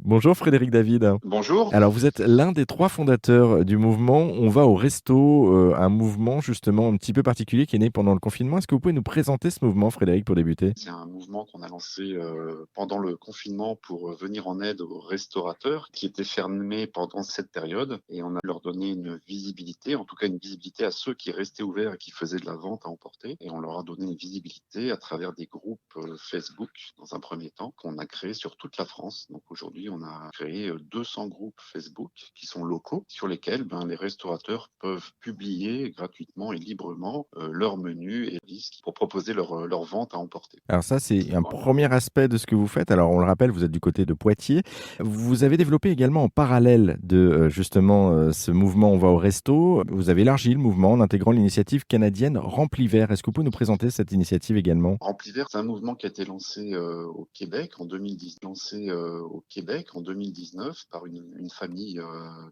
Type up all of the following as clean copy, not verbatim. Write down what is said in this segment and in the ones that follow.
Bonjour Frédéric David. Bonjour. Alors vous êtes l'un des 3 fondateurs du mouvement On va au resto, un mouvement justement un petit peu particulier qui est né pendant le confinement. Est-ce que vous pouvez nous présenter ce mouvement Frédéric pour débuter? C'est un mouvement qu'on a lancé pendant le confinement pour venir en aide aux restaurateurs qui étaient fermés pendant cette période et on a leur donné une visibilité, en tout cas une visibilité à ceux qui restaient ouverts et qui faisaient de la vente à emporter et on leur a donné une visibilité à travers des groupes Facebook dans un premier temps qu'on a créé sur toute la France. Donc aujourd'hui on a créé 200 groupes Facebook qui sont locaux sur lesquels les restaurateurs peuvent publier gratuitement et librement leur menu et risques pour proposer leur vente à emporter. Alors ça, c'est un Voilà. premier aspect de ce que vous faites. Alors on le rappelle, vous êtes du côté de Poitiers. Vous avez développé également en parallèle de, justement, ce mouvement On va au resto, vous avez élargi le mouvement en intégrant l'initiative canadienne Rempli Vert. Est-ce que vous pouvez nous présenter cette initiative également? Rempli Vert, c'est un mouvement qui a été lancé au Québec en 2010, en 2019 par une famille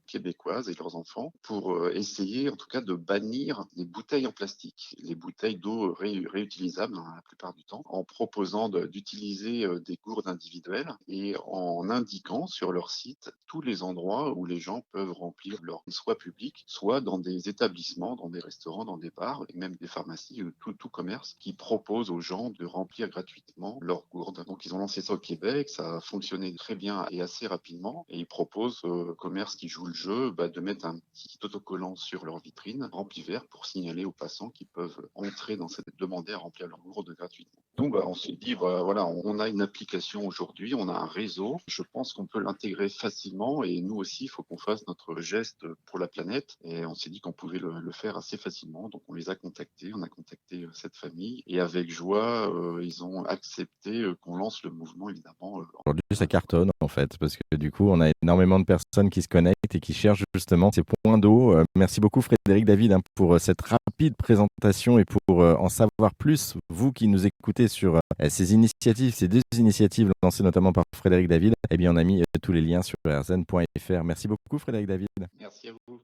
québécoise et leurs enfants pour essayer en tout cas de bannir les bouteilles en plastique, les bouteilles d'eau réutilisables la plupart du temps, en proposant d'utiliser des gourdes individuelles et en indiquant sur leur site tous les endroits où les gens peuvent remplir leur soit public, soit dans des établissements, dans des restaurants, dans des bars et même des pharmacies, tout commerce qui propose aux gens de remplir gratuitement leurs gourdes. Donc ils ont lancé ça au Québec, ça a fonctionné très bien et assez rapidement et ils proposent aux commerces qui jouent le jeu de mettre un petit autocollant sur leur vitrine rempli vert pour signaler aux passants qui peuvent entrer dans cette demander à remplir leurs gourdes gratuitement. Donc on s'est dit voilà, on a une application aujourd'hui, on a un réseau, je pense qu'on peut l'intégrer facilement et nous aussi il faut qu'on fasse notre geste pour la planète et on s'est dit qu'on pouvait le faire assez facilement. Donc on les a contactés, on a contacté cette famille et avec joie ils ont accepté qu'on lance le mouvement évidemment. Aujourd'hui, ça cartonne en fait, parce que du coup, on a énormément de personnes qui se connectent et qui cherchent justement ces points d'eau. Merci beaucoup Frédéric David hein, pour cette rapide présentation et pour en savoir plus, vous qui nous écoutez sur ces initiatives, ces 2 initiatives lancées notamment par Frédéric David. Eh bien, on a mis tous les liens sur rzn.fr. Merci beaucoup Frédéric David. Merci à vous.